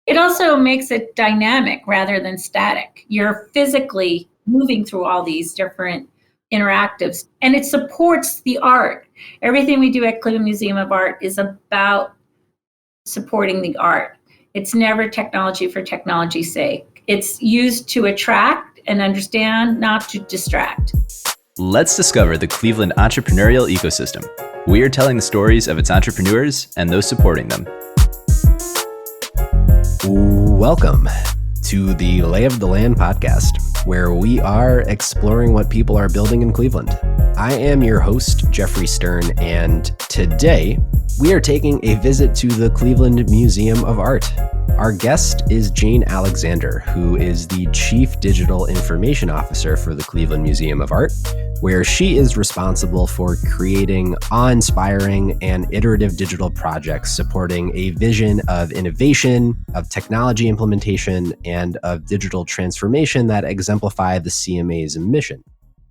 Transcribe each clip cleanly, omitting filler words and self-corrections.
It also makes it dynamic rather than static. You're physically moving through all these different interactives, and it supports the art. Everything we do at Cleveland Museum of Art is about supporting the art. It's never technology for technology's sake. It's used to attract and understand, not to distract. Let's discover the Cleveland entrepreneurial ecosystem. We are telling the stories of its entrepreneurs and those supporting them. Welcome to the Lay of the Land podcast, where we are exploring what people are building in Cleveland. I am your host, Jeffrey Stern, and today we are taking a visit to the Cleveland Museum of Art. Our guest is Jane Alexander, who is the Chief Digital Information Officer for the Cleveland Museum of Art, where she is responsible for creating awe-inspiring and iterative digital projects supporting a vision of innovation, of technology implementation, and of digital transformation that exemplify the CMA's mission.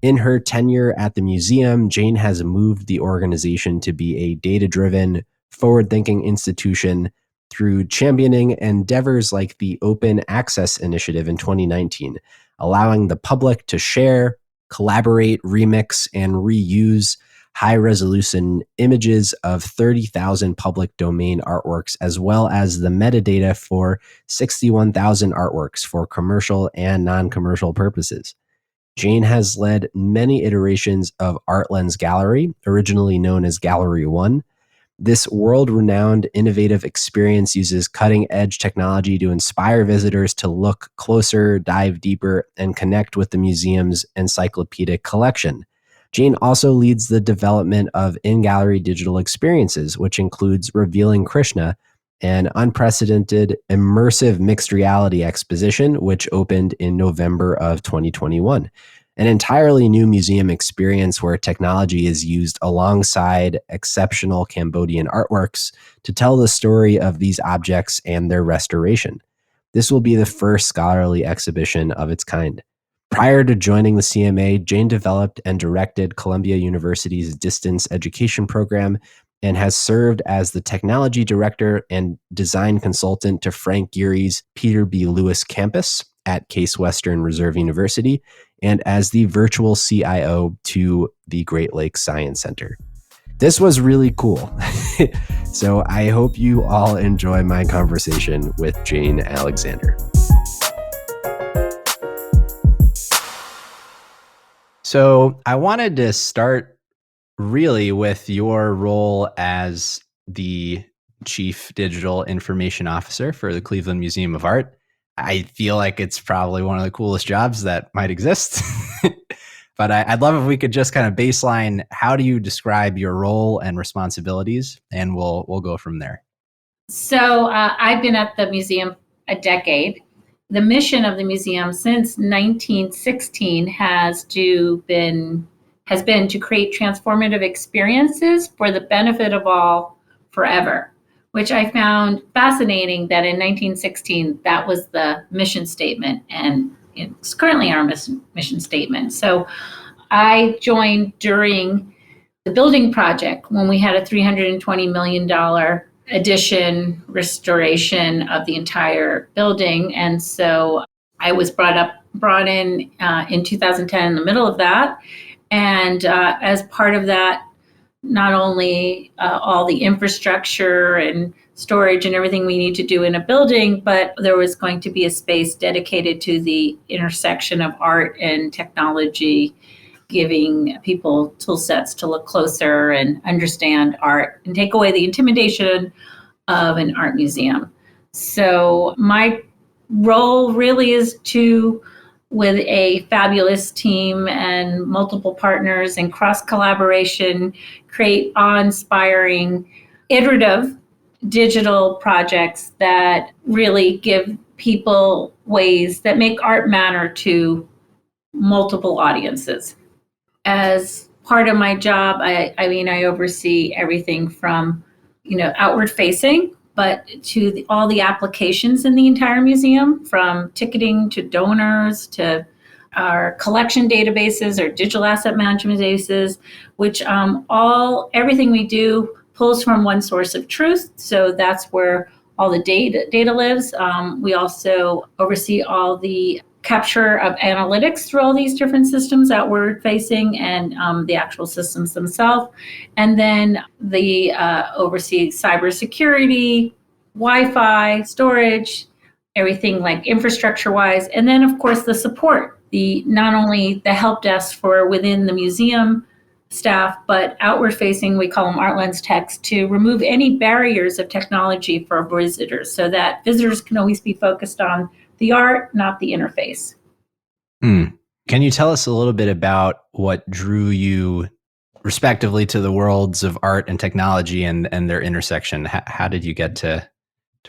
In her tenure at the museum, Jane has moved the organization to be a data-driven, forward-thinking institution through championing endeavors like the Open Access Initiative in 2019, allowing the public to share, collaborate, remix, and reuse high-resolution images of 30,000 public domain artworks, as well as the metadata for 61,000 artworks for commercial and non-commercial purposes. Jane has led many iterations of ARTLENS Gallery, originally known as Gallery 1. This world-renowned innovative experience uses cutting-edge technology to inspire visitors to look closer, dive deeper, and connect with the museum's encyclopedic collection. Jane also leads the development of in-gallery digital experiences, which includes Revealing Krishna, an unprecedented immersive mixed reality exposition, which opened in November of 2021. An entirely new museum experience where technology is used alongside exceptional Cambodian artworks to tell the story of these objects and their restoration. This will be the first scholarly exhibition of its kind. Prior to joining the CMA, Jane developed and directed Columbia University's distance education program and has served as the technology director and design consultant to Frank Gehry's Peter B. Lewis campus at Case Western Reserve University, and as the virtual CIO to the Great Lakes Science Center. This was really cool. So I hope you all enjoy my conversation with Jane Alexander. So I wanted to start really with your role as the Chief Digital Information Officer for the Cleveland Museum of Art. I feel like it's probably one of the coolest jobs that might exist. But I'd love if we could just kind of baseline, how do you describe your role and responsibilities? And we'll go from there. So I've been at the museum a decade. The mission of the museum since 1916 has been to create transformative experiences for the benefit of all forever, which I found fascinating that in 1916, that was the mission statement, and it's currently our mission statement. So I joined during the building project when we had a $320 million addition, restoration of the entire building. And so I was brought in 2010 in the middle of that. And as part of that, not only all the infrastructure and storage and everything we need to do in a building, but there was going to be a space dedicated to the intersection of art and technology, giving people tool sets to look closer and understand art and take away the intimidation of an art museum. So my role really is to, with a fabulous team and multiple partners and cross-collaboration, create awe-inspiring, iterative digital projects that really give people ways that make art matter to multiple audiences. As part of my job, I oversee everything from, outward facing, but to all the applications in the entire museum, from ticketing to donors to our collection databases, our digital asset management databases, which everything we do pulls from one source of truth. So that's where all the data lives. We also oversee all the capture of analytics through all these different systems outward facing and the actual systems themselves. And then the oversee cybersecurity, Wi-Fi, storage, everything like infrastructure wise. And then of course the support, not only the help desk for within the museum staff, but outward facing, we call them ARTLENS techs, to remove any barriers of technology for visitors so that visitors can always be focused on the art, not the interface. Can you tell us a little bit about what drew you respectively to the worlds of art and technology and their intersection? How did you get to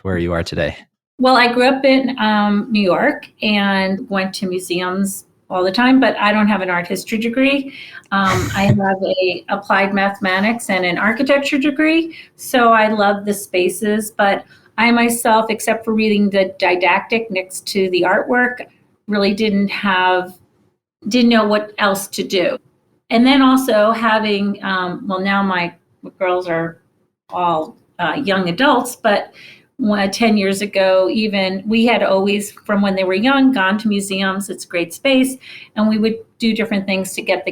where you are today? Well, I grew up in New York and went to museums all the time, but I don't have an art history degree. I have a applied mathematics and an architecture degree. So I love the spaces, but I myself, except for reading the didactic next to the artwork, really didn't know what else to do. And then also having, now my girls are all young adults, but 10 years ago, even we had always, from when they were young, gone to museums. It's great space. And we would do different things to get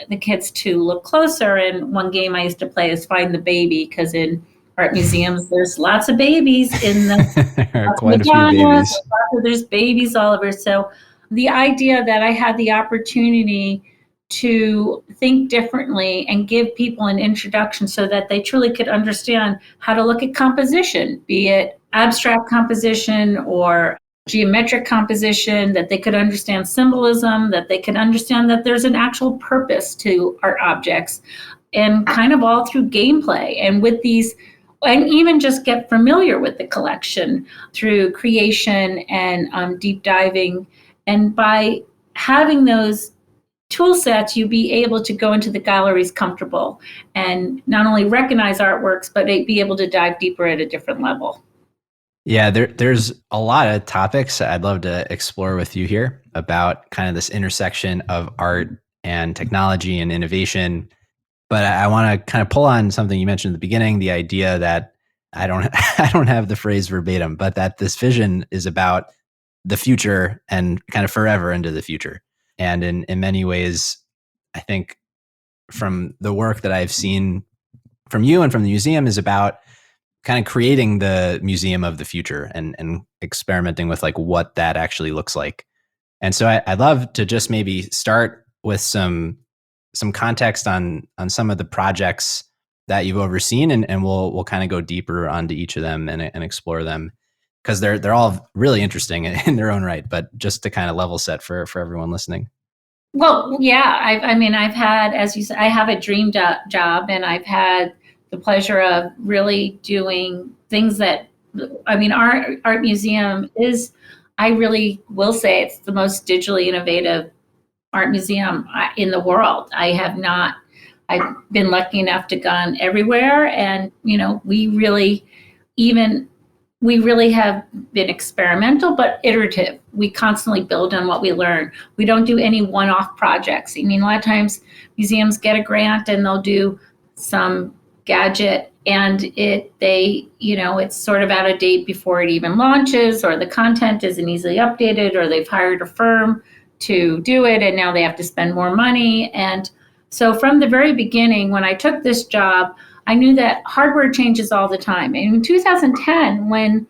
the kids to look closer. And one game I used to play is Find the Baby, because in art museums, there's lots of babies in the quite a few babies. There's babies all over. So the idea that I had the opportunity to think differently and give people an introduction so that they truly could understand how to look at composition, be it abstract composition or geometric composition, that they could understand symbolism, that they could understand that there's an actual purpose to art objects, and kind of all through gameplay. And with these, and even just get familiar with the collection through creation and deep diving. And by having those tool sets, you'd be able to go into the galleries comfortable and not only recognize artworks, but be able to dive deeper at a different level. Yeah, there's a lot of topics I'd love to explore with you here about kind of this intersection of art and technology and innovation. But I want to kind of pull on something you mentioned at the beginning, the idea that I don't have the phrase verbatim, but that this vision is about the future and kind of forever into the future. And in many ways, I think from the work that I've seen from you and from the museum is about kind of creating the museum of the future and experimenting with like what that actually looks like. And so I'd love to just maybe start with some context on some of the projects that you've overseen, and we'll kind of go deeper onto each of them and explore them, because they're all really interesting in their own right, but just to kind of level set for everyone listening. Well, yeah, I've had, as you said, I have a dream job, and I've had the pleasure of really doing things that, our art museum is, I really will say it's the most digitally innovative art museum in the world. I've been lucky enough to gone everywhere, and, we really have been experimental, but iterative. We constantly build on what we learn. We don't do any one-off projects. A lot of times museums get a grant and they'll do some gadget, and it's sort of out of date before it even launches, or the content isn't easily updated, or they've hired a firm to do it and now they have to spend more money. And so from the very beginning, when I took this job, I knew that hardware changes all the time. And in 2010, when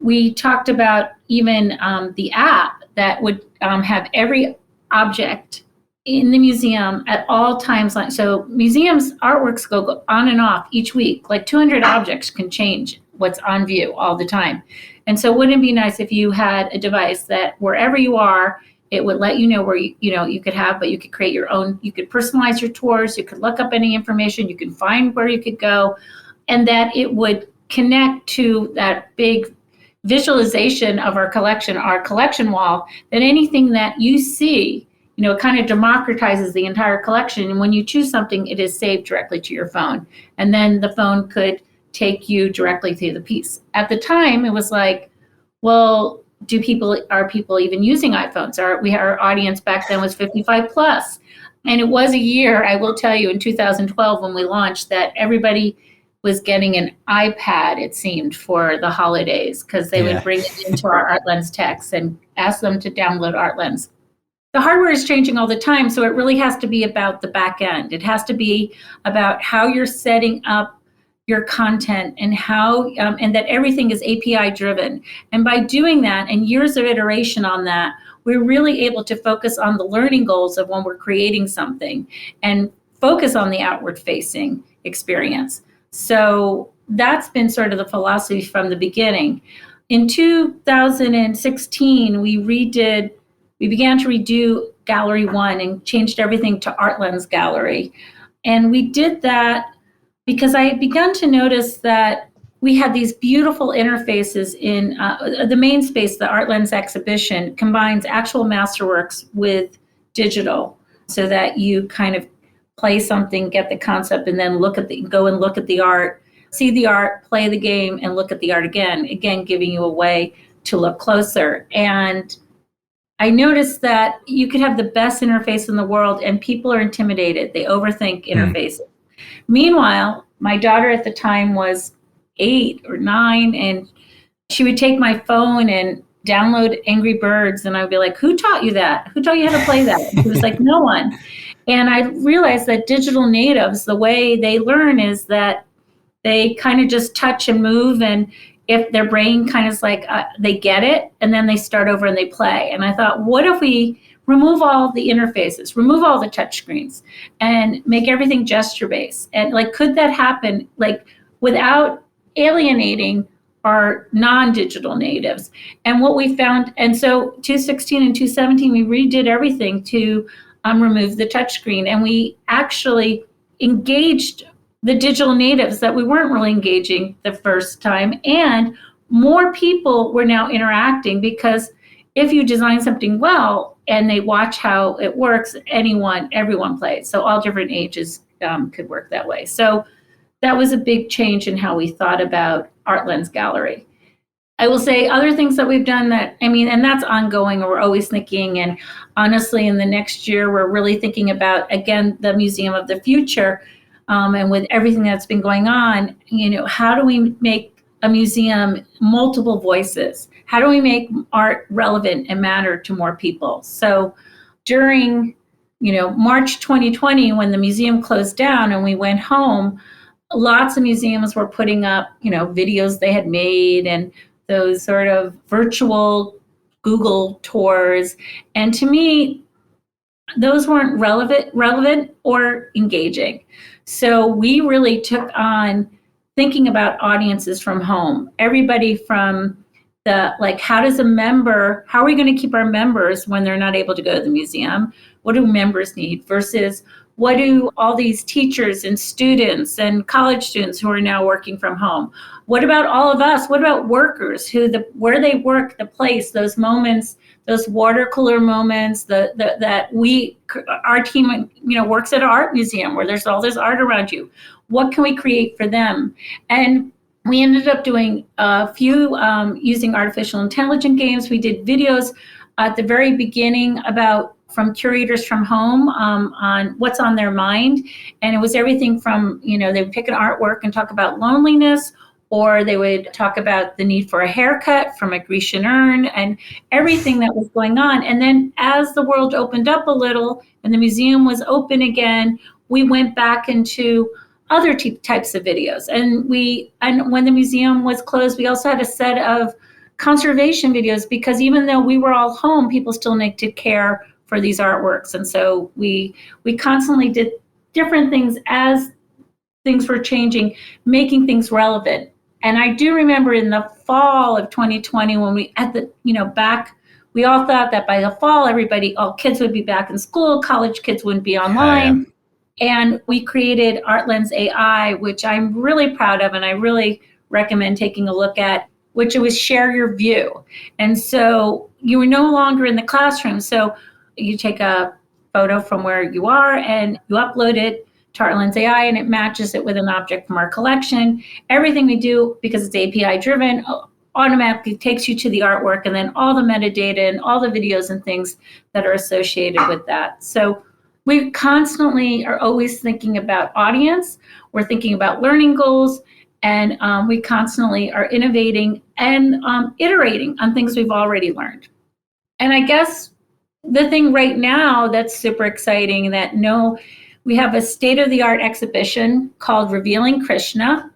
we talked about even the app that would have every object in the museum at all times. So museums' artworks go on and off each week. Like 200 objects can change what's on view all the time. And so wouldn't it be nice if you had a device that wherever you are, it would let you know where you could have, but you could create your own, you could personalize your tours, you could look up any information, you can find where you could go, and that it would connect to that big visualization of our collection wall, that anything that you see, it kind of democratizes the entire collection. And when you choose something, it is saved directly to your phone. And then the phone could take you directly through the piece. At the time, it was like, well, are people even using iPhones? Our audience back then was 55 plus. And it was a year, I will tell you, in 2012 when we launched, that everybody was getting an iPad, it seemed, for the holidays, because they would bring it into our ARTLENS techs and ask them to download ARTLENS. The hardware is changing all the time, so it really has to be about the back end. It has to be about how you're setting up your content and how, and that everything is API driven. And by doing that and years of iteration on that, we're really able to focus on the learning goals of when we're creating something and focus on the outward facing experience. So that's been sort of the philosophy from the beginning. In 2016, we began to redo Gallery 1 and changed everything to ARTLENS Gallery. And we did that because I had begun to notice that we had these beautiful interfaces in the main space. The ARTLENS exhibition combines actual masterworks with digital, so that you kind of play something, get the concept, and then go and look at the art, see the art, play the game, and look at the art again, giving you a way to look closer. And I noticed that you could have the best interface in the world and people are intimidated. They overthink interfaces. Meanwhile, my daughter at the time was 8 or 9, and she would take my phone and download Angry Birds, and I'd be like, who taught you that? Who taught you how to play that? She was like, no one. And I realized that digital natives, the way they learn is that they kind of just touch and move, and if their brain kind of is like, they get it, and then they start over and they play. And I thought, what if we remove all the interfaces, remove all the touch screens, and make everything gesture-based? And like, could that happen like without alienating our non-digital natives? And what we found, and so 2016 and 2017, we redid everything to remove the touchscreen, and we actually engaged the digital natives that we weren't really engaging the first time, and more people were now interacting, because if you design something well and they watch how it works, everyone plays. So all different ages could work that way. So that was a big change in how we thought about ARTLENS Gallery. I will say other things that we've done and that's ongoing, and we're always thinking, and honestly, in the next year, we're really thinking about, again, the Museum of the Future, and with everything that's been going on, how do we make a museum multiple voices? How do we make art relevant and matter to more people? So during, March 2020, when the museum closed down and we went home, lots of museums were putting up, videos they had made and those sort of virtual Google tours. And to me, those weren't relevant or engaging. So we really took on thinking about audiences from home. Everybody from how are we going to keep our members when they're not able to go to the museum? What do members need versus what do all these teachers and students and college students who are now working from home? What about all of us? What about workers where they work, the place, those moments, those water cooler moments, our team, works at an art museum where there's all this art around you. What can we create for them? And we ended up doing a few using artificial intelligence games. We did videos at the very beginning from curators from home on what's on their mind. And it was everything from, they would pick an artwork and talk about loneliness, or they would talk about the need for a haircut from a Grecian urn and everything that was going on. And then as the world opened up a little and the museum was open again, we went back into other types of videos. And when the museum was closed, we also had a set of conservation videos, because even though we were all home, people still needed care for these artworks. And so we constantly did different things as things were changing, making things relevant. And I do remember in the fall of 2020, when we all thought that by the fall, all kids would be back in school, college kids wouldn't be online. And we created ARTLENS AI, which I'm really proud of, and I really recommend taking a look at, which it was share your view. And so you were no longer in the classroom. So you take a photo from where you are and you upload it to ARTLENS AI, and it matches it with an object from our collection. Everything we do, because it's API driven, automatically takes you to the artwork, and then all the metadata and all the videos and things that are associated with that. So We constantly are always thinking about audience. We're thinking about learning goals, and we constantly are innovating and iterating on things we've already learned. And I guess the thing right now that's super exciting we have a state-of-the-art exhibition called Revealing Krishna.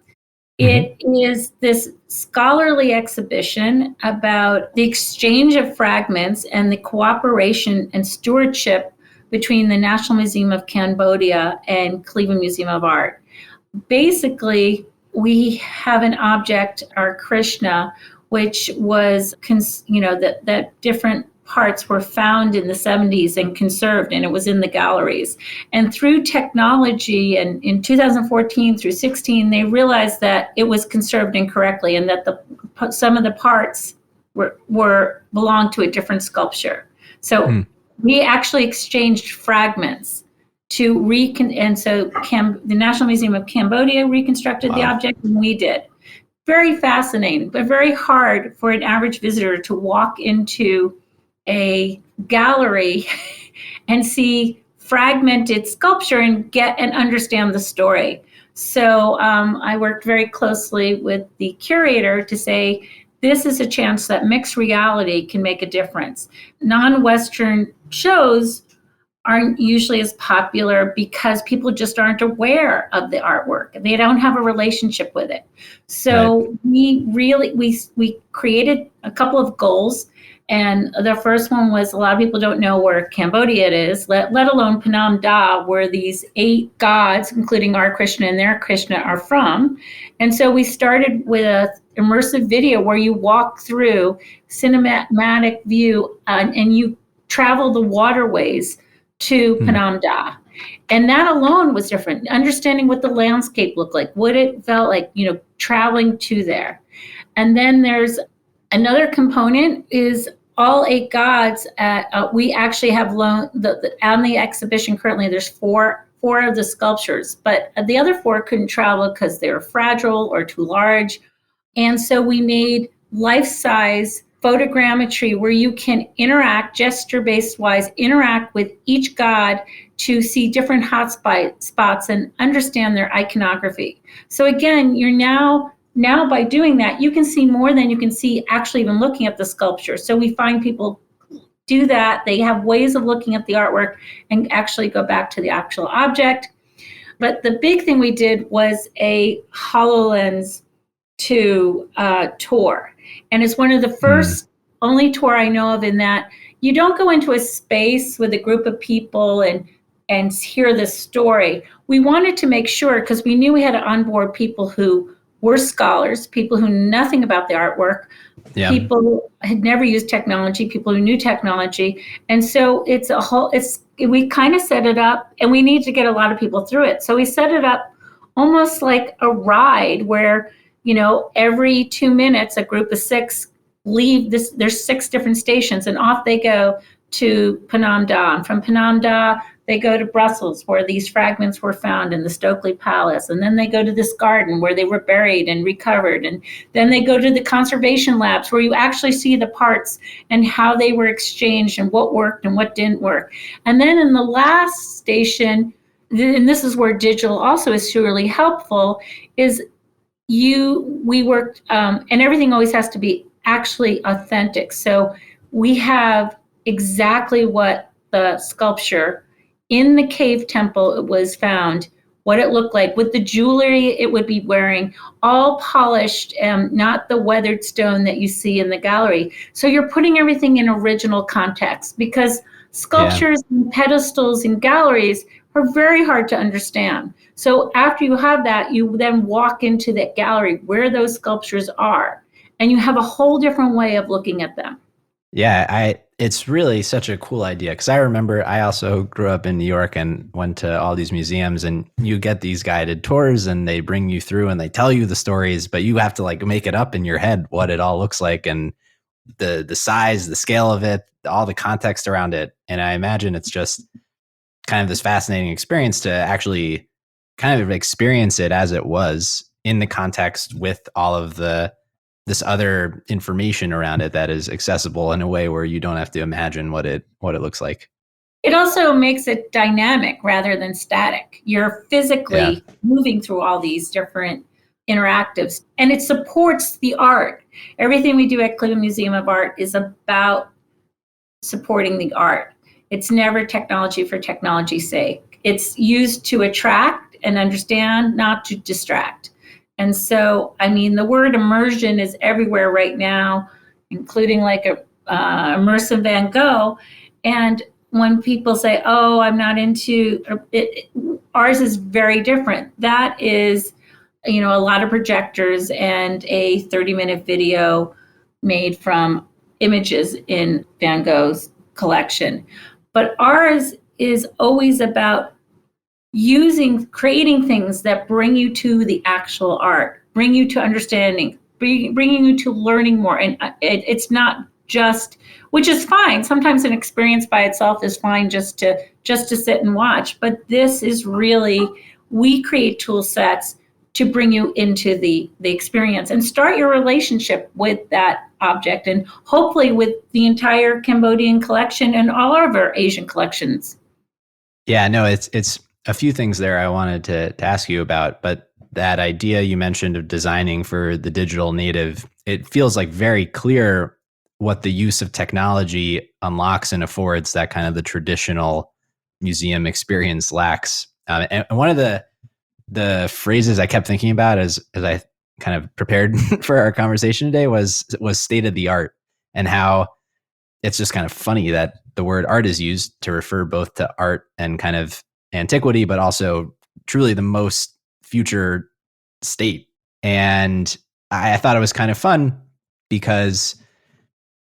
It is this scholarly exhibition about the exchange of fragments and the cooperation and stewardship between the National Museum of Cambodia and Cleveland Museum of Art. Basically, we have an object, our Krishna, which was, that different parts were found in the 70s and conserved, and it was in the galleries. And through technology, and in 2014 through 16, they realized that it was conserved incorrectly, and that some of the parts were belonged to a different sculpture. So we actually exchanged fragments to the National Museum of Cambodia reconstructed the object, and we did. Very fascinating, but very hard for an average visitor to walk into a gallery and see fragmented sculpture and understand the story. So I worked very closely with the curator to say, this is a chance that mixed reality can make a difference. Non-Western shows aren't usually as popular because people just aren't aware of the artwork. They don't have a relationship with it. So we created a couple of goals. And the first one was, a lot of people don't know where Cambodia is, let alone Phnom Da, where these 8 gods, including our Krishna and their Krishna, are from. And so we started with an immersive video where you walk through cinematic view and you travel the waterways to Phnom Da. And that alone was different. Understanding what the landscape looked like, what it felt like, traveling to there. And then there's another component is all 8 gods. We actually have on the exhibition currently, there's four of the sculptures, but the other 4 couldn't travel because they were fragile or too large. And so we made life-size photogrammetry where you can interact, gesture-based wise, interact with each god to see different hot spots and understand their iconography. So again, you're now by doing that, you can see more than you can see actually even looking at the sculpture. So we find people do that. They have ways of looking at the artwork and actually go back to the actual object. But the big thing we did was a HoloLens 2 tour. And it's one of the first, only tour I know of in that you don't go into a space with a group of people and hear the story. We wanted to make sure, because we knew we had to onboard people who were scholars, people who knew nothing about the artwork, people who had never used technology, people who knew technology. And so we kind of set it up, and we need to get a lot of people through it. So we set it up almost like a ride where, every 2 minutes, a group of 6 leave this. There's 6 different stations, and off they go to Phnom Da. And from Phnom Da, they go to Brussels, where these fragments were found in the Stokely Palace. And then they go to this garden where they were buried and recovered. And then they go to the conservation labs, where you actually see the parts and how they were exchanged and what worked and what didn't work. And then in the last station, and this is where digital also is surely helpful, is we worked, and everything always has to be actually authentic. So we have exactly what the sculpture in the cave temple it was found, what it looked like, with the jewelry it would be wearing, all polished, not the weathered stone that you see in the gallery. So you're putting everything in original context, because sculptures and pedestals in galleries are very hard to understand. So after you have that, you then walk into that gallery where those sculptures are, and you have a whole different way of looking at them. Yeah, it's really such a cool idea, because I remember I also grew up in New York and went to all these museums, and you get these guided tours and they bring you through and they tell you the stories, but you have to make it up in your head what it all looks like, and the size, the scale of it, all the context around it. And I imagine it's just kind of this fascinating experience to actually kind of experience it as it was in the context with all of this other information around it that is accessible in a way where you don't have to imagine what it looks like. It also makes it dynamic rather than static. You're physically moving through all these different interactives, and it supports the art. Everything we do at Cleveland Museum of Art is about supporting the art. It's never technology for technology's sake. It's used to attract and understand, not to distract. And so, I mean, the word immersion is everywhere right now, including like a immersive Van Gogh. And when people say, "Oh, I'm not into it," ours is very different. That is, a lot of projectors and a 30-minute video made from images in Van Gogh's collection. But ours is always about creating things that bring you to the actual art, bring you to understanding, bringing you to learning more. And it's not just, which is fine. Sometimes an experience by itself is fine just to sit and watch. But this is really, we create tool sets to bring you into the experience and start your relationship with that object, and hopefully with the entire Cambodian collection and all of our Asian collections. Yeah, no, it's a few things there I wanted to ask you about, but that idea you mentioned of designing for the digital native, it feels like very clear what the use of technology unlocks and affords that kind of the traditional museum experience lacks. And one of the phrases I kept thinking about as I kind of prepared for our conversation today was state of the art, and how it's just kind of funny that the word art is used to refer both to art and kind of antiquity, but also truly the most future state. And I thought it was kind of fun because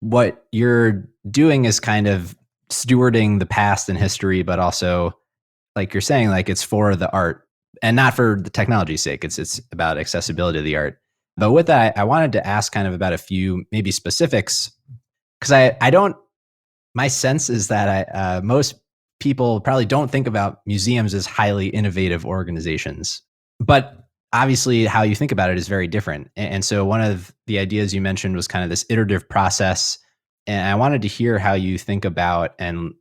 what you're doing is kind of stewarding the past and history, but also, like you're saying, like it's for the art and not for the technology's sake. It's about accessibility to the art. But with that, I wanted to ask kind of about a few maybe specifics, because I don't, my sense is that most people probably don't think about museums as highly innovative organizations, but obviously how you think about it is very different. And so one of the ideas you mentioned was kind of this iterative process. And I wanted to hear how you think about and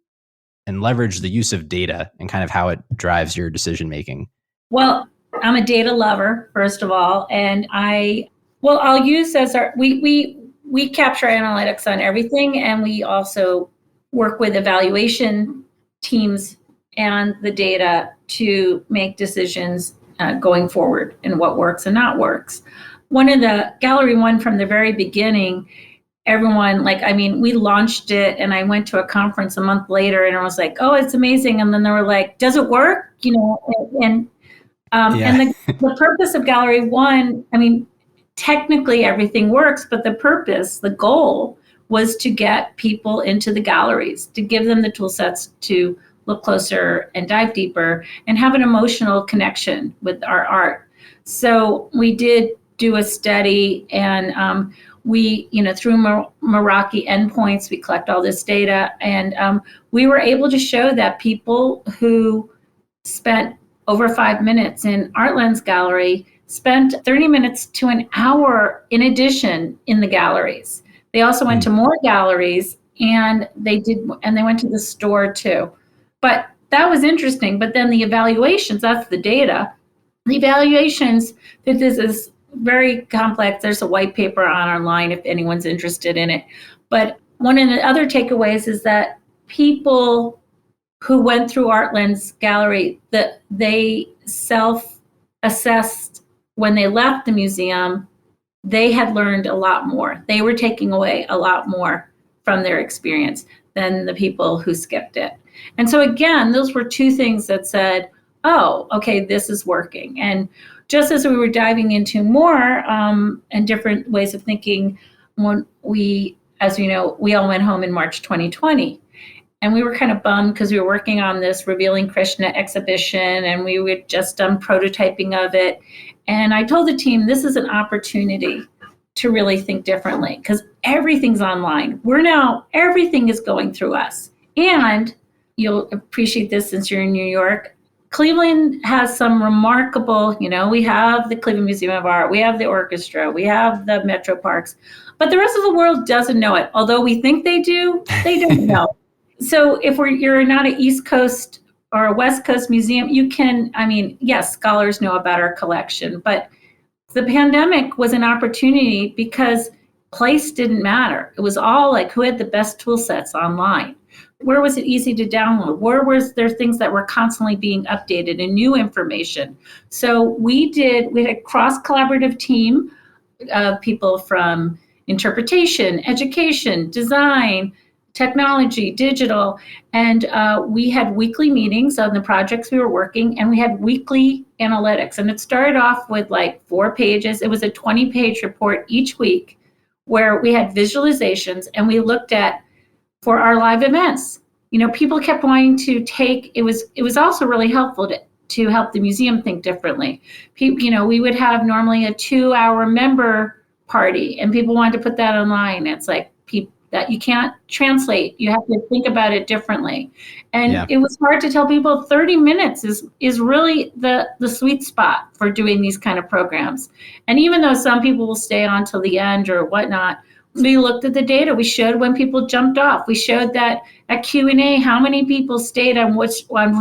leverage the use of data and kind of how it drives your decision making. Well, I'm a data lover, first of all, and I'll use as we capture analytics on everything, and we also work with evaluation teams and the data to make decisions going forward and what works and not works. One of the Gallery One from the very beginning, everyone, we launched it and I went to a conference a month later and I was like, "Oh, it's amazing." And then they were like, "Does it work?" And the purpose of Gallery One, technically everything works, but the goal was to get people into the galleries, to give them the tool sets to look closer and dive deeper and have an emotional connection with our art. So we did do a study, and we, through Meraki endpoints, we collect all this data, and we were able to show that people who spent over 5 minutes in ARTLENS Gallery spent 30 minutes to an hour in addition in the galleries. They also went to more galleries, and they went to the store too. But that was interesting. But then the evaluations, that's the data. The evaluations, this is very complex. There's a white paper on our line if anyone's interested in it. But one of the other takeaways is that people who went through ARTLENS Gallery, that they self-assessed when they left the museum, they had learned a lot more. They were taking away a lot more from their experience than the people who skipped it. And so again, those were two things that said, "Oh, okay, this is working." And just as we were diving into more and different ways of thinking, when we, as you know, we all went home in March 2020. And we were kind of bummed because we were working on this Revealing Krishna exhibition, and we were just done prototyping of it. And I told the team, this is an opportunity to really think differently, because everything's online. Everything is going through us. And you'll appreciate this since you're in New York. Cleveland has some remarkable, we have the Cleveland Museum of Art, we have the orchestra, we have the Metro Parks, but the rest of the world doesn't know it. Although we think they do, they don't know. So if you're not an East Coast or a West Coast museum, you can, I mean, yes, scholars know about our collection, but the pandemic was an opportunity because place didn't matter. It was all like who had the best tool sets online. Where was it easy to download? Where was there things that were constantly being updated and new information? So we had a cross-collaborative team of people from interpretation, education, design, technology, digital, and we had weekly meetings on the projects we were working, and we had weekly analytics. And it started off with like 4 pages. It was a 20-page report each week where we had visualizations, and we looked at for our live events. People kept wanting to it was also really helpful to help the museum think differently. We would have normally a 2-hour member party, and people wanted to put that online. It's like that you can't translate. You have to think about it differently. And It was hard to tell people 30 minutes is really the sweet spot for doing these kind of programs. And even though some people will stay on till the end or whatnot, we looked at the data. We showed when people jumped off. We showed that at Q&A, how many people stayed on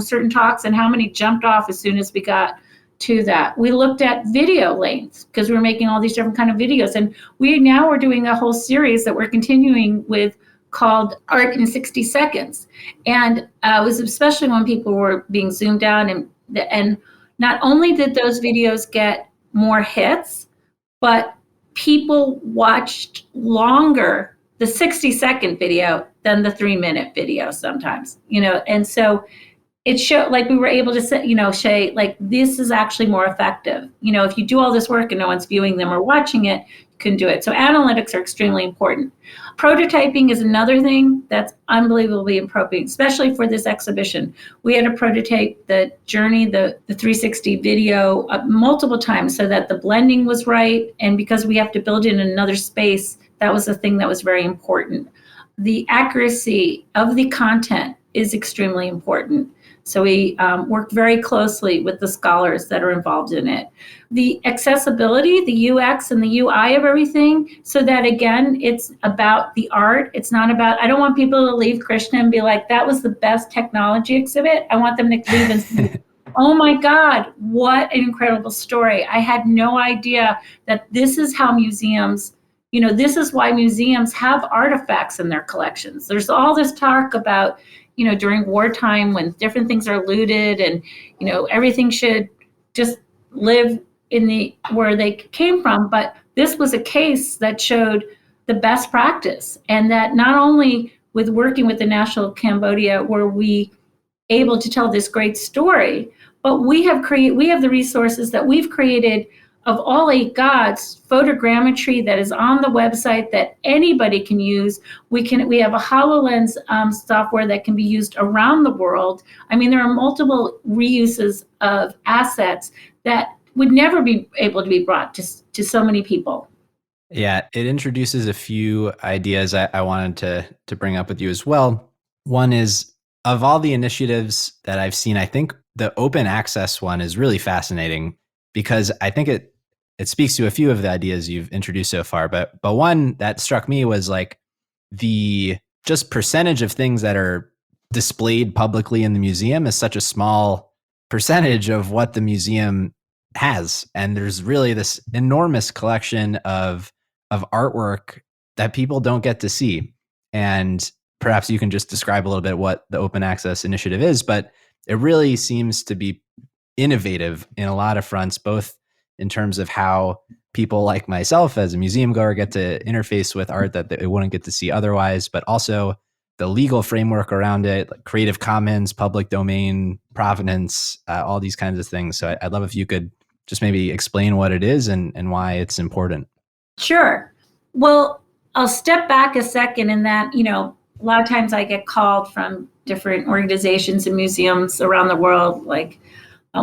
certain talks and how many jumped off as soon as we got to that. We looked at video lengths because we were making all these different kind of videos. And we're doing a whole series that we're continuing with called Art in 60 Seconds. And it was especially when people were being zoomed down. And not only did those videos get more hits, but people watched longer the 60-second video than the 3-minute video sometimes, and so it showed like we were able to say, like, this is actually more effective. If you do all this work and no one's viewing them or watching it, you can do it. So analytics are extremely important. Prototyping is another thing that's unbelievably important, especially for this exhibition. We had to prototype the journey, the 360 video multiple times so that the blending was right. And because we have to build in another space, that was the thing that was very important. The accuracy of the content is extremely important. So we work very closely with the scholars that are involved in it. The accessibility, the UX and the UI of everything, so that again, it's about the art. It's not about, I don't want people to leave Krishna and be like, that was the best technology exhibit. I want them to leave and say, oh my God, what an incredible story. I had no idea that this is how museums, this is why museums have artifacts in their collections. There's all this talk about, during wartime when different things are looted and, everything should just live in where they came from. But this was a case that showed the best practice, and that not only with working with the National Cambodia were we able to tell this great story, but we have the resources that we've created of all 8 gods, photogrammetry that is on the website that anybody can use. We have a HoloLens software that can be used around the world. I mean, there are multiple reuses of assets that would never be able to be brought to so many people. Yeah, it introduces a few ideas I wanted to bring up with you as well. One is, of all the initiatives that I've seen, I think the open access one is really fascinating, because I think it speaks to a few of the ideas you've introduced so far. But one that struck me was like the just percentage of things that are displayed publicly in the museum is such a small percentage of what the museum has. And there's really this enormous collection of artwork that people don't get to see. And perhaps you can just describe a little bit what the open access initiative is, but it really seems to be innovative in a lot of fronts, both in terms of how people like myself as a museum goer get to interface with art that they wouldn't get to see otherwise, but also the legal framework around it, like Creative Commons, public domain, provenance, all these kinds of things. So I'd love if you could just maybe explain what it is and why it's important. Sure. Well, I'll step back a second in that, a lot of times I get called from different organizations and museums around the world, like,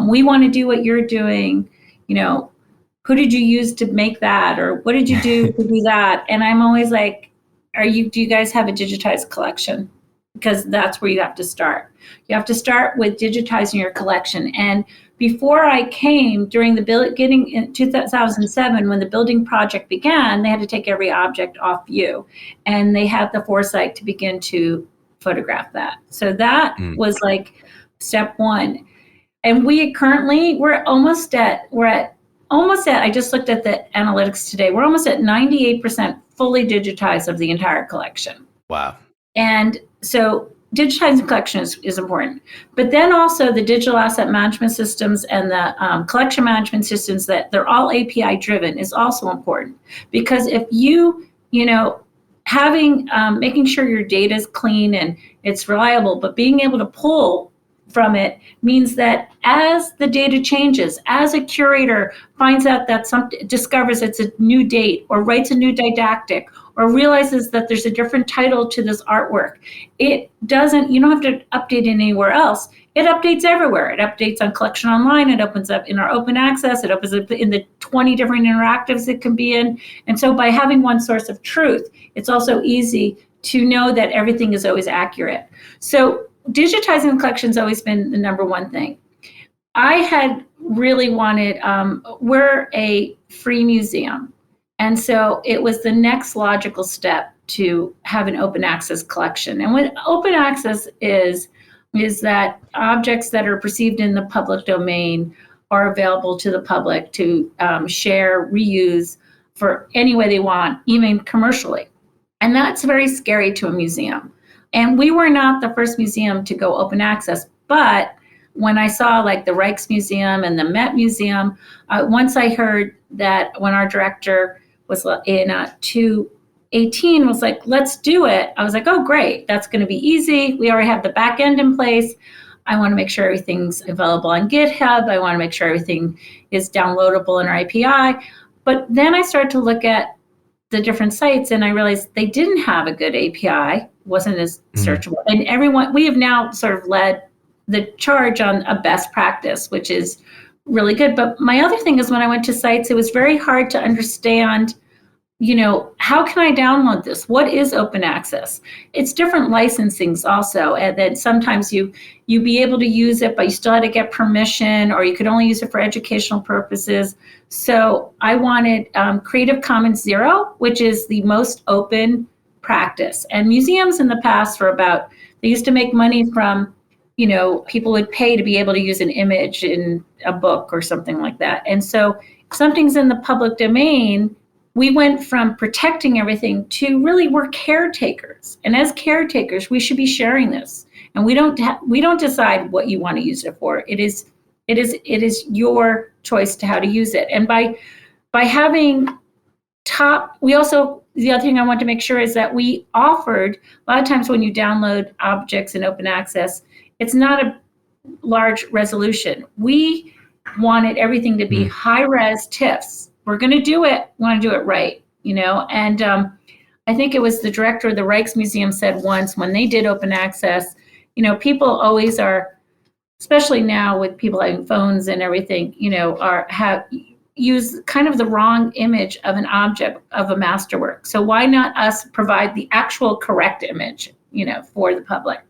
we want to do what you're doing. Who did you use to make that? Or what did you do to do that? And I'm always like, do you guys have a digitized collection? Because that's where you have to start. You have to start with digitizing your collection. And before I came, during the getting in 2007, when the building project began, they had to take every object off view. And they had the foresight to begin to photograph that. So that Mm. was like step one. And we're almost at, I just looked at the analytics today. We're almost at 98% fully digitized of the entire collection. Wow. And so digitizing collection is important. But then also the digital asset management systems and the collection management systems, that they're all API driven, is also important. Because if making sure your data is clean and it's reliable, but being able to pull from it means that as the data changes, as a curator finds out that discovers it's a new date, or writes a new didactic, or realizes that there's a different title to this artwork, you don't have to update it anywhere else. It updates everywhere. It updates on Collection Online. It opens up in our open access. It opens up in the 20 different interactives it can be in. And so by having one source of truth, it's also easy to know that everything is always accurate. So digitizing the collection has always been the number one thing. I had really wanted, we're a free museum. And so it was the next logical step to have an open access collection. And what open access is that objects that are perceived in the public domain are available to the public to share, reuse for any way they want, even commercially. And that's very scary to a museum. And we were not the first museum to go open access, but when I saw like the Rijksmuseum and the Met Museum, once I heard that, when our director was in 2018 was like, let's do it, I was like, oh, great, that's going to be easy. We already have the back end in place. I want to make sure everything's available on GitHub. I want to make sure everything is downloadable in our API. But then I started to look at the different sites, and I realized they didn't have a good API, wasn't as searchable. And we have now sort of led the charge on a best practice, which is really good. But my other thing is, when I went to sites, it was very hard to understand, how can I download this? What is open access? It's different licensings also. And then sometimes you be able to use it, but you still had to get permission, or you could only use it for educational purposes. So I wanted Creative Commons Zero, which is the most open practice. And museums in the past they used to make money from, people would pay to be able to use an image in a book or something like that. And so if something's in the public domain, we went from protecting everything to really, we're caretakers. And as caretakers, we should be sharing this. And we don't decide what you want to use it for. It is your choice to how to use it. And by having the other thing I want to make sure is that we offered, a lot of times when you download objects in open access, it's not a large resolution. We wanted everything to be high-res TIFFs. We're going to do it. We want to do it right, And I think it was the director of the Rijksmuseum said once, when they did open access, people always are, especially now with people having phones and everything, use kind of the wrong image of an object of a masterwork. So why not us provide the actual correct image, for the public?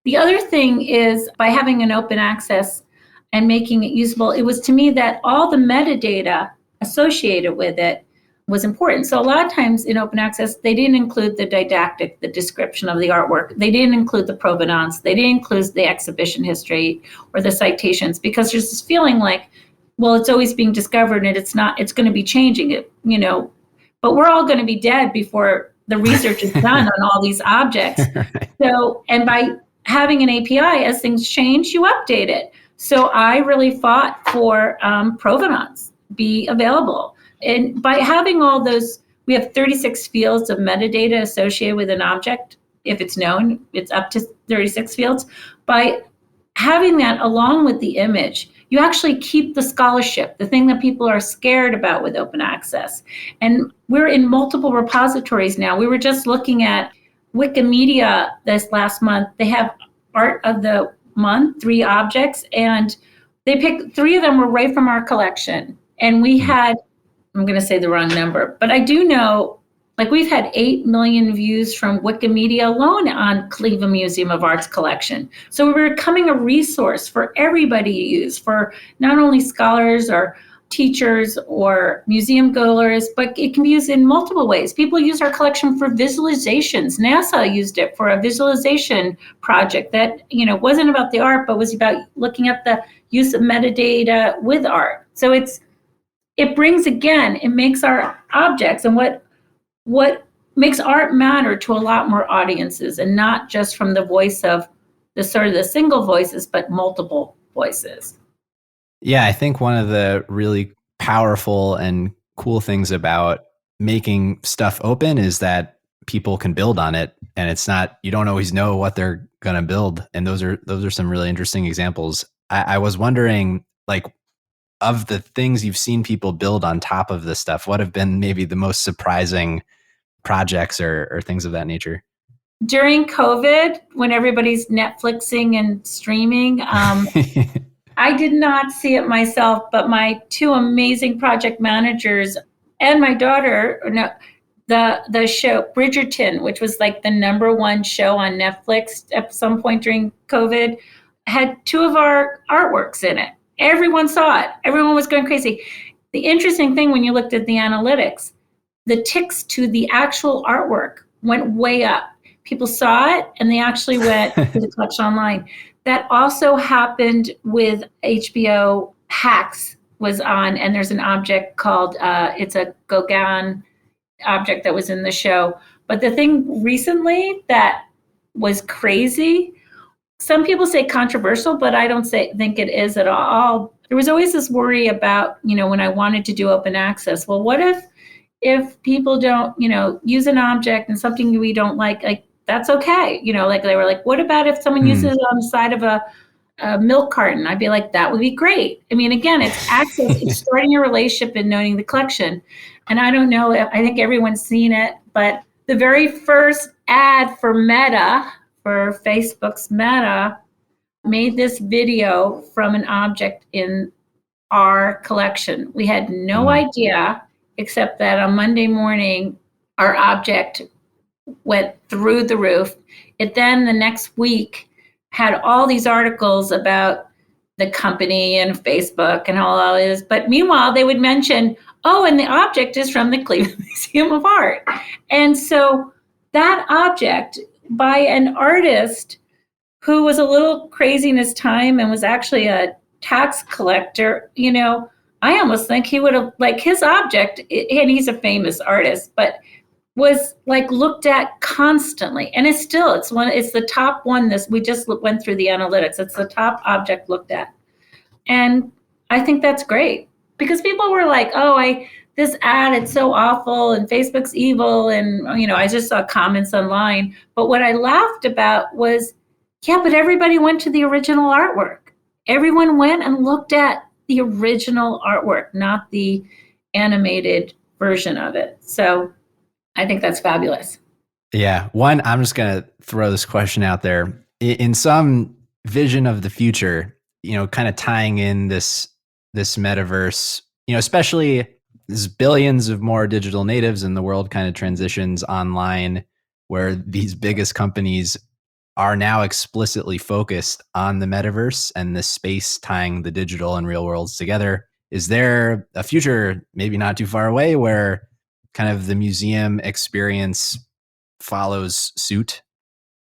The other thing is, by having an open access and making it usable, it was to me that all the metadata associated with it was important. So a lot of times in open access, they didn't include the didactic, the description of the artwork. They didn't include the provenance. They didn't include the exhibition history or the citations, because there's this feeling like, well, it's always being discovered and it's going to be changing it, but we're all going to be dead before the research is done on all these objects. Right. So, and by having an API, as things change, you update it. So I really fought for provenance be available. And by having all those, we have 36 fields of metadata associated with an object. If it's known, it's up to 36 fields. By having that along with the image, you actually keep the scholarship, the thing that people are scared about with open access. And we're in multiple repositories now. We were just looking at Wikimedia this last month. They have Art of the Month, 3 objects, and they picked 3 of them were right from our collection. And we had, I'm going to say the wrong number, but I do know, like, we've had 8 million views from Wikimedia alone on Cleveland Museum of Art's collection. So we're becoming a resource for everybody to use, for not only scholars or teachers or museum goers, but it can be used in multiple ways. People use our collection for visualizations. NASA used it for a visualization project that, wasn't about the art, but was about looking at the use of metadata with art. So it brings, again, it makes our objects and what makes art matter to a lot more audiences, and not just from the voice of the sort of the single voices, but multiple voices. Yeah, I think one of the really powerful and cool things about making stuff open is that people can build on it, and it's not, you don't always know what they're going to build. And those are some really interesting examples. I was wondering, like, of the things you've seen people build on top of this stuff, what have been maybe the most surprising projects or things of that nature? During COVID, when everybody's Netflixing and streaming, I did not see it myself, but my two amazing project managers and my daughter, the show Bridgerton, which was like the #1 show on Netflix at some point during COVID, had two of our artworks in it. Everyone saw it. Everyone was going crazy. The interesting thing, when you looked at the analytics, the ticks to the actual artwork went way up. People saw it and they actually went to the collection online. That also happened with HBO. Hacks was on, and there's an object called, it's a Gauguin object that was in the show. But the thing recently that was crazy, some people say controversial, but I don't think it is at all. There was always this worry about, when I wanted to do open access, well, what if people don't, use an object and something we don't like that's okay. Like they were like, what about if someone uses it on the side of a milk carton? I'd be like, that would be great. I mean, again, it's access, it's starting your relationship and knowing the collection. And I don't know, I think everyone's seen it, but the very first ad for Meta, for Facebook's Meta, made this video from an object in our collection. We had no idea, except that on Monday morning, our object went through the roof. It then the next week had all these articles about the company and Facebook and all of this. But meanwhile, they would mention, and the object is from the Cleveland Museum of Art. And so that object by an artist who was a little crazy in his time and was actually a tax collector, I almost think he would have, like, his object, and he's a famous artist, but was like looked at constantly. And it's the top one. We just went through the analytics. It's the top object looked at. And I think that's great, because people were like, this ad, it's so awful and Facebook's evil. And, I just saw comments online. But what I laughed about was, but everybody went to the original artwork. Everyone went and looked at the original artwork, not the animated version of it. So I think that's fabulous. Yeah. One, I'm just going to throw this question out there. In some vision of the future, kind of tying in this metaverse, especially there's billions of more digital natives and the world kind of transitions online, where these biggest companies are now explicitly focused on the metaverse and the space tying the digital and real worlds together. Is there a future, maybe not too far away, where kind of the museum experience follows suit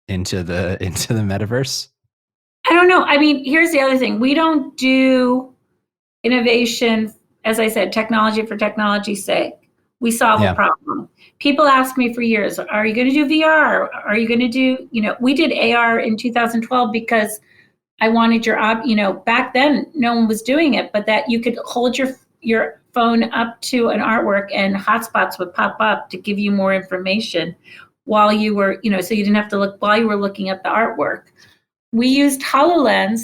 into the metaverse? I don't know. I mean, here's the other thing. We don't do innovation, as I said, technology for technology's sake. We solve a problem. People ask me for years, are you going to do VR? Are you going to do, we did AR in 2012 because I wanted back then no one was doing it, but that you could hold your phone up to an artwork and hotspots would pop up to give you more information while you were, so you didn't have to look while you were looking at the artwork. We used HoloLens.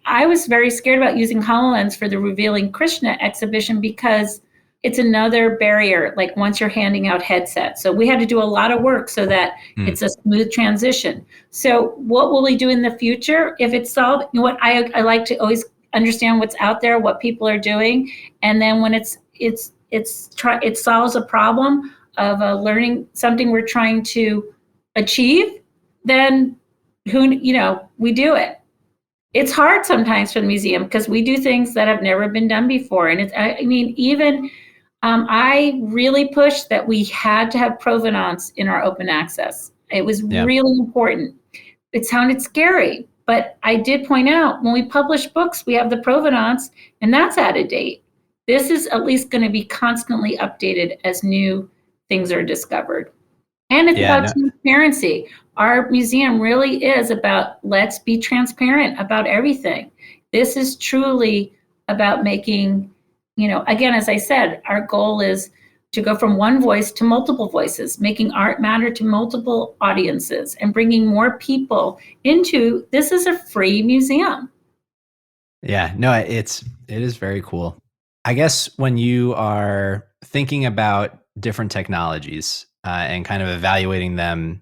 I was very scared about using HoloLens for the Revealing Krishna exhibition because it's another barrier, like once you're handing out headsets. So we had to do a lot of work so that it's a smooth transition. So what will we do in the future? If it's solved, what I like to always understand what's out there, what people are doing. And then when it solves a problem of learning something we're trying to achieve, then we do it. it's hard sometimes for the museum because we do things that have never been done before. And I really pushed that we had to have provenance in our open access. It was really important. It sounded scary, but I did point out when we publish books, we have the provenance, and that's out of date. This is at least going to be constantly updated as new things are discovered. And it's about transparency. Our museum really is about, let's be transparent about everything. This is truly about making, again, as I said, our goal is to go from one voice to multiple voices, making art matter to multiple audiences and bringing more people into, this is a free museum. Yeah, no, it is very cool. I guess when you are thinking about different technologies and kind of evaluating them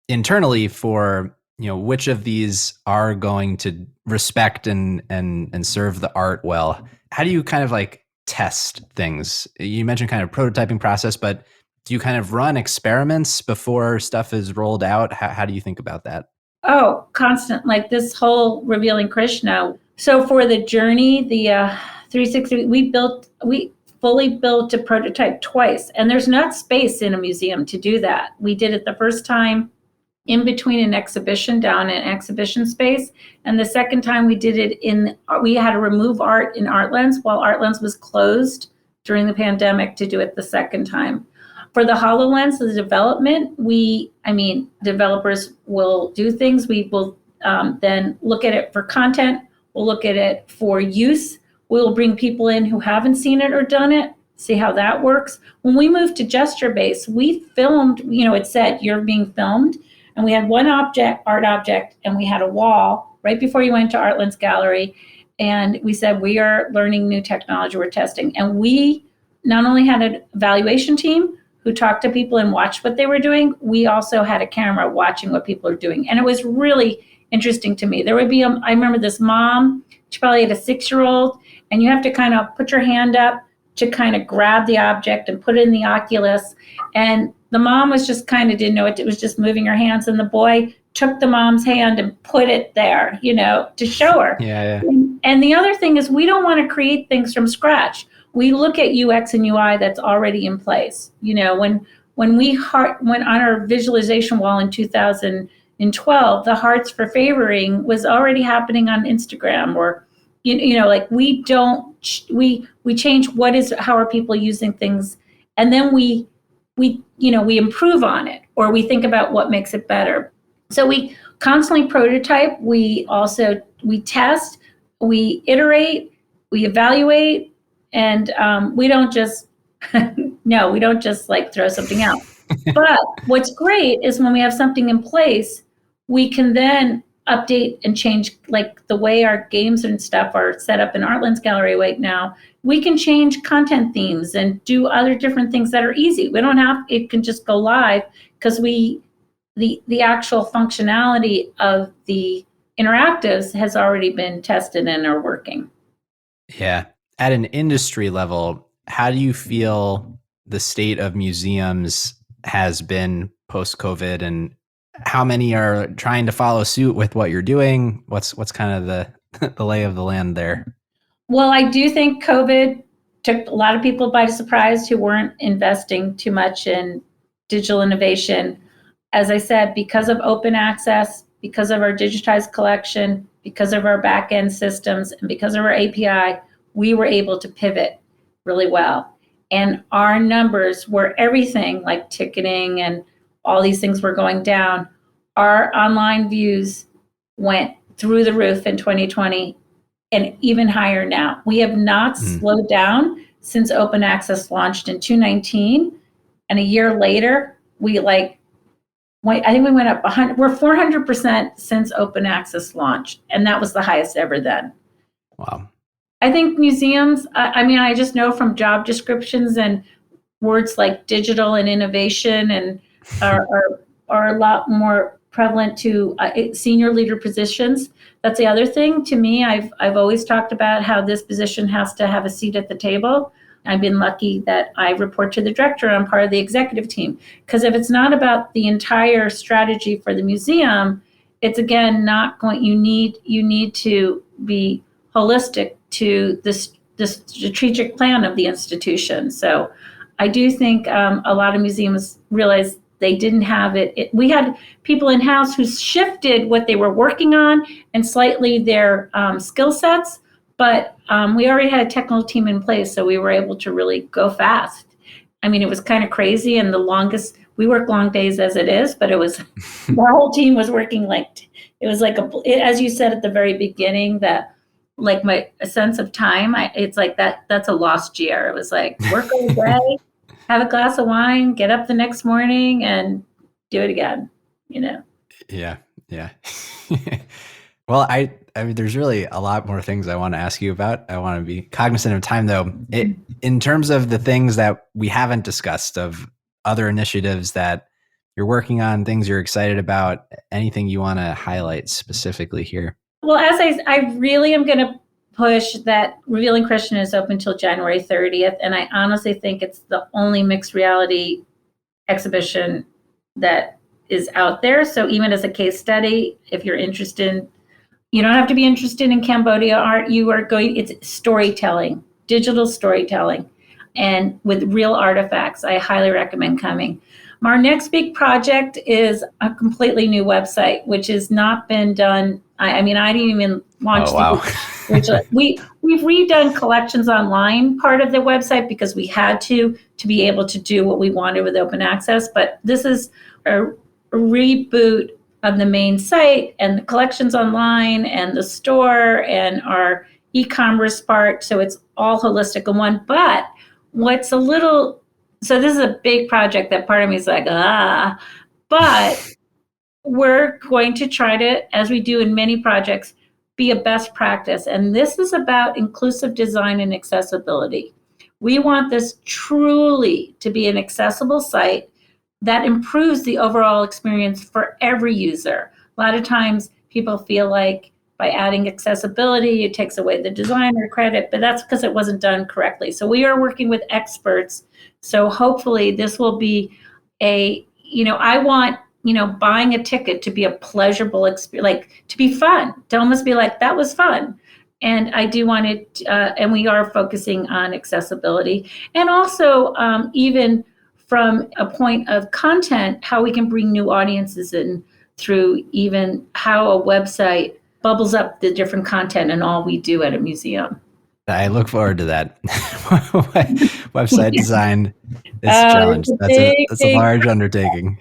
internally for, which of these are going to respect and serve the art well, how do you kind of like test things? You mentioned kind of prototyping process, but do you kind of run experiments before stuff is rolled out? How do you think about that? Oh, constant, like this whole Revealing Krishna. So for the journey, the 360, we fully built a prototype twice, and there's not space in a museum to do that. We did it the first time in between an exhibition down in exhibition space, and the second time we did it we had to remove art in ARTLENS while ARTLENS was closed during the pandemic to do it the second time. For the HoloLens, the development, developers will do things. We will then look at it for content. We'll look at it for use. We'll bring people in who haven't seen it or done it, see how that works. When we moved to gesture-based, we filmed, it said you're being filmed, and we had one art object, and we had a wall right before you went to ARTLENS Gallery, and we said, we are learning new technology, we're testing. And we not only had an evaluation team who talked to people and watched what they were doing, we also had a camera watching what people are doing. And it was really interesting to me. There would be, I remember this mom, she probably had a 6-year-old, and you have to kind of put your hand up to kind of grab the object and put it in the Oculus. And the mom was just kind of didn't know it was just moving her hands. And the boy took the mom's hand and put it there, to show her. Yeah. And the other thing is we don't want to create things from scratch. We look at UX and UI that's already in place. When we went on our visualization wall in 2012, the hearts for favoring was already happening on Instagram, or we change how are people using things, and then we improve on it, or we think about what makes it better. So we constantly prototype. We test, we iterate, we evaluate, and we don't just we don't just like throw something out. But what's great is when we have something in place, we can then update and change, like the way our games and stuff are set up in ARTLENS Gallery right now. We can change content themes and do other different things that are easy. We don't have, it can just go live because the actual functionality of the interactives has already been tested and are working. Yeah. At an industry level, how do you feel the state of museums has been post-COVID, and how many are trying to follow suit with what you're doing? What's kind of the lay of the land there? Well, I do think COVID took a lot of people by surprise who weren't investing too much in digital innovation. As I said, because of open access, because of our digitized collection, because of our back-end systems, and because of our API, we were able to pivot really well. And our numbers were everything, like ticketing and all these things were going down. Our online views went through the roof in 2020 and even higher now. We have not slowed down since open access launched in 2019. And a year later, I think we went up 100, we're 400% since open access launched. And that was the highest ever then. Wow. I think museums, I just know from job descriptions and words like digital and innovation and are a lot more prevalent to senior leader positions. That's the other thing. To me, I've always talked about how this position has to have a seat at the table. I've been lucky that I report to the director. I'm part of the executive team. Because if it's not about the entire strategy for the museum, it's again not going. You need to be holistic to the strategic plan of the institution. So I do think a lot of museums realize they didn't have it. We had people in-house who shifted what they were working on and slightly their skill sets, but we already had a technical team in place, so we were able to really go fast. I mean, it was kind of crazy, and we work long days as it is, but it was, the whole team was working it was like as you said at the very beginning, that like a sense of time, it's like that's a lost year. It was like work all day, have a glass of wine, get up the next morning and do it again, Yeah. Well, I mean, there's really a lot more things I want to ask you about. I want to be cognizant of time, though. In terms of the things that we haven't discussed, of other initiatives that you're working on, things you're excited about, anything you want to highlight specifically here? Well, as I really am going to push that Revealing Christian is open until January 30th. And I honestly think it's the only mixed reality exhibition that is out there. So even as a case study, if you're interested, you don't have to be interested in Cambodia art. It's storytelling, digital storytelling, and with real artifacts. I highly recommend coming. Our next big project is a completely new website, which has not been done. I didn't even launch. Oh, wow. We've redone collections online part of the website because we had to be able to do what we wanted with open access. But this is a reboot of the main site and the collections online and the store and our e-commerce part. So it's all holistic in one. But so this is a big project that part of me is like, but we're going to try to, as we do in many projects, be a best practice. And this is about inclusive design and accessibility. We want this truly to be an accessible site that improves the overall experience for every user. A lot of times people feel like by adding accessibility, it takes away the designer credit, but that's because it wasn't done correctly. So we are working with experts. So hopefully this will be I want, buying a ticket to be a pleasurable experience, like to be fun, to almost be like, that was fun. And I do want it, and we are focusing on accessibility. And also, even from a point of content, how we can bring new audiences in through even how a website bubbles up the different content and all we do at a museum. I look forward to that. Website design is a challenge. That's a large undertaking.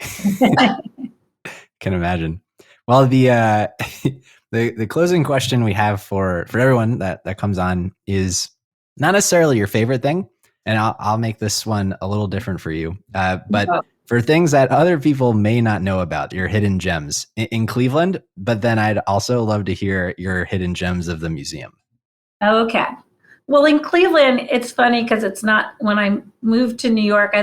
Can imagine. Well, the closing question we have for everyone that comes on is not necessarily your favorite thing, and I'll make this one a little different for you. But for things that other people may not know about, your hidden gems in Cleveland, but then I'd also love to hear your hidden gems of the museum. Okay. Well, in Cleveland, it's funny because it's not, when I moved to New York,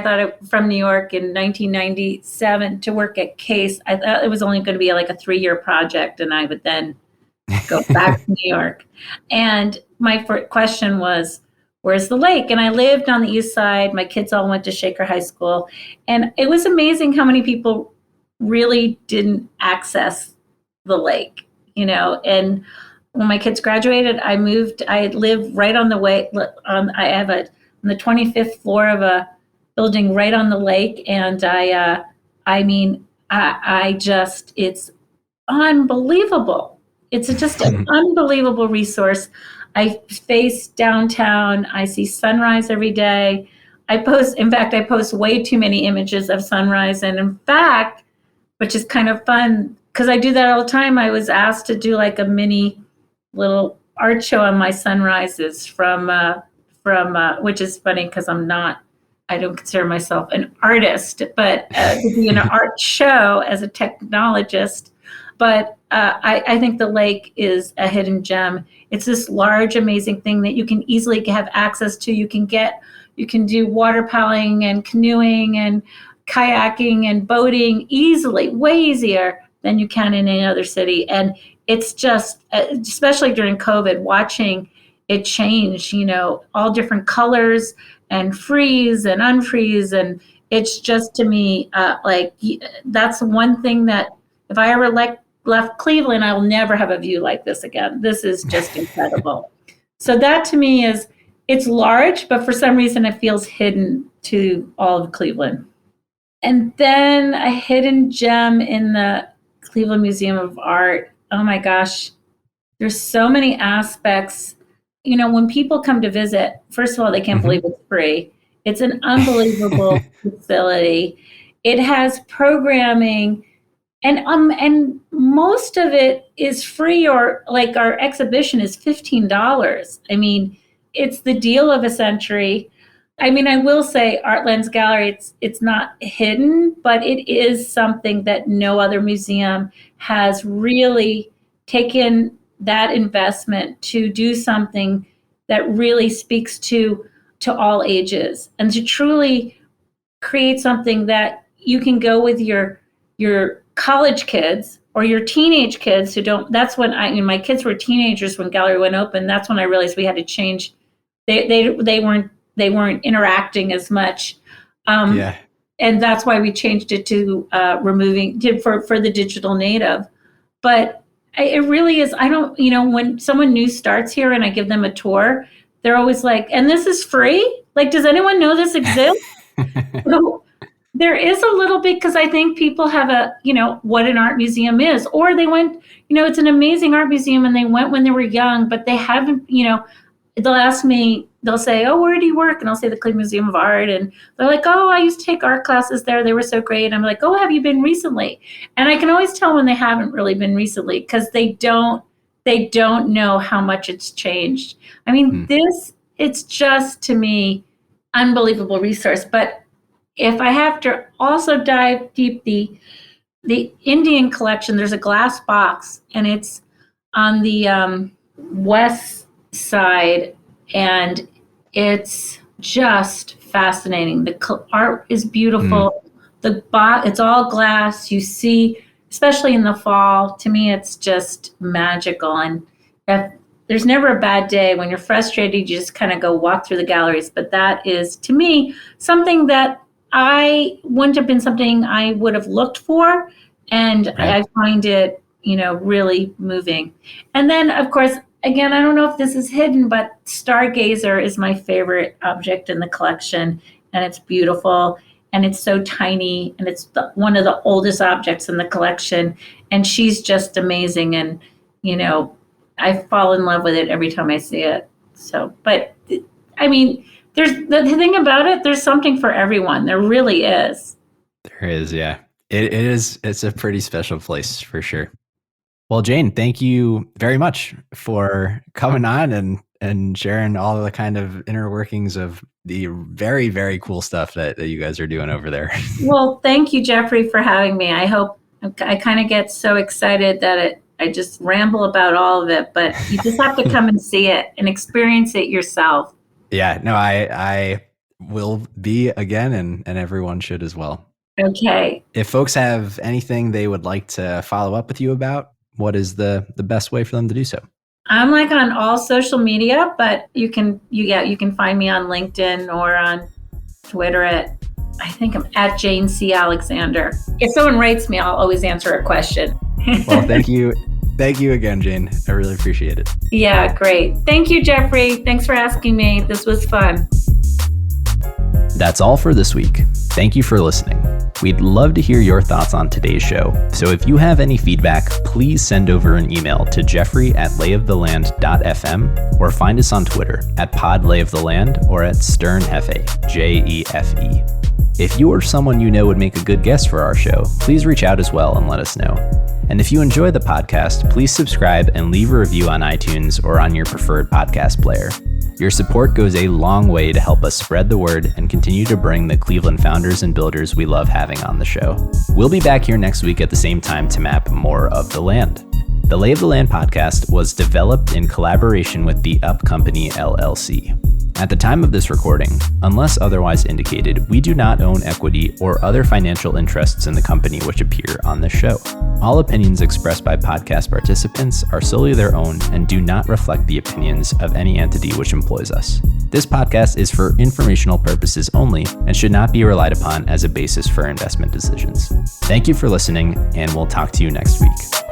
from New York in 1997 to work at Case, I thought it was only going to be like a 3-year project and I would then go back to New York. And my first question was, where's the lake? And I lived on the east side. My kids all went to Shaker High School. And it was amazing how many people really didn't access the lake, and when my kids graduated, I lived right on the way. I have on the 25th floor of a building right on the lake. And it's unbelievable. It's just an unbelievable resource. I face downtown. I see sunrise every day. I post way too many images of sunrise. And in fact, which is kind of fun, because I do that all the time, I was asked to do like a mini little art show on my sunrises from which is funny because I don't consider myself an artist, but to be in an art show as a technologist. But I think the lake is a hidden gem. It's this large, amazing thing that you can easily have access to. You can do water paddling and canoeing and kayaking and boating easily, way easier than you can in any other city. And it's just, especially during COVID, watching it change, all different colors and freeze and unfreeze. And it's just, to me, that's one thing that if I ever left Cleveland, I will never have a view like this again. This is just incredible. So that to me it's large, but for some reason it feels hidden to all of Cleveland. And then a hidden gem in the Cleveland Museum of Art. Oh my gosh, there's so many aspects. When people come to visit, first of all, they can't believe it's free. It's an unbelievable facility. It has programming, and most of it is free, or like our exhibition is $15. I mean, it's the deal of a century. I mean, I will say ARTLENS Gallery, it's not hidden, but it is something that no other museum has really taken that investment to do something that really speaks to all ages, and to truly create something that you can go with your college kids or your teenage kids who don't. That's when my kids were teenagers when Gallery went open. That's when I realized we had to change. They weren't interacting as much. And that's why we changed it to for the digital native. But it really is, when someone new starts here and I give them a tour, they're always like, and this is free? Like, does anyone know this exists? So there is a little bit, because I think people have what an art museum is, or they went, it's an amazing art museum and they went when they were young, but they haven't, they'll ask me, they'll say, oh, where do you work? And I'll say the Cleveland Museum of Art. And they're like, oh, I used to take art classes there. They were so great. And I'm like, oh, have you been recently? And I can always tell when they haven't really been recently, because they don't know how much it's changed. I mean, it's just, to me, unbelievable resource. But if I have to also dive deep, the Indian collection, there's a glass box, and it's on the west side, and it's just fascinating. The art is beautiful. It's all glass. You see, especially in the fall, to me, it's just magical. And there's never a bad day. When you're frustrated, you just kind of go walk through the galleries. But that is, to me, something that I wouldn't have been something I would have looked for. And I find it, really moving. And then, of course, again, I don't know if this is hidden, but Stargazer is my favorite object in the collection, and it's beautiful, and it's so tiny, and it's one of the oldest objects in the collection, and she's just amazing, and I fall in love with it every time I see it. So, but I mean, there's the thing about it, there's something for everyone. There really is. There is, yeah. It is. It's a pretty special place for sure. Well, Jane, thank you very much for coming on and sharing all of the kind of inner workings of the very, very cool stuff that you guys are doing over there. Well, thank you, Jeffrey, for having me. I hope I kind of get so excited that I just ramble about all of it, but you just have to come and see it and experience it yourself. Yeah, no, I will be again, and everyone should as well. Okay. If folks have anything they would like to follow up with you about, what is the best way for them to do so? I'm like on all social media, but you can find me on LinkedIn or on Twitter I think I'm at Jane C. Alexander. If someone writes me, I'll always answer a question. Well, thank you. Thank you again, Jane. I really appreciate it. Yeah, great. Thank you, Jeffrey. Thanks for asking me. This was fun. That's all for this week. Thank you for listening. We'd love to hear your thoughts on today's show. So if you have any feedback, please send over an email to jeffrey@layoftheland.fm or find us on Twitter @podlayoftheland or @sternhefe, JEFE. If you or someone you know would make a good guest for our show, please reach out as well and let us know. And if you enjoy the podcast, please subscribe and leave a review on iTunes or on your preferred podcast player. Your support goes a long way to help us spread the word and continue to bring the Cleveland founders and builders we love having on the show. We'll be back here next week at the same time to map more of the land. The Lay of the Land podcast was developed in collaboration with the Up Company, LLC. At the time of this recording, unless otherwise indicated, we do not own equity or other financial interests in the company which appear on this show. All opinions expressed by podcast participants are solely their own and do not reflect the opinions of any entity which employs us. This podcast is for informational purposes only and should not be relied upon as a basis for investment decisions. Thank you for listening, and we'll talk to you next week.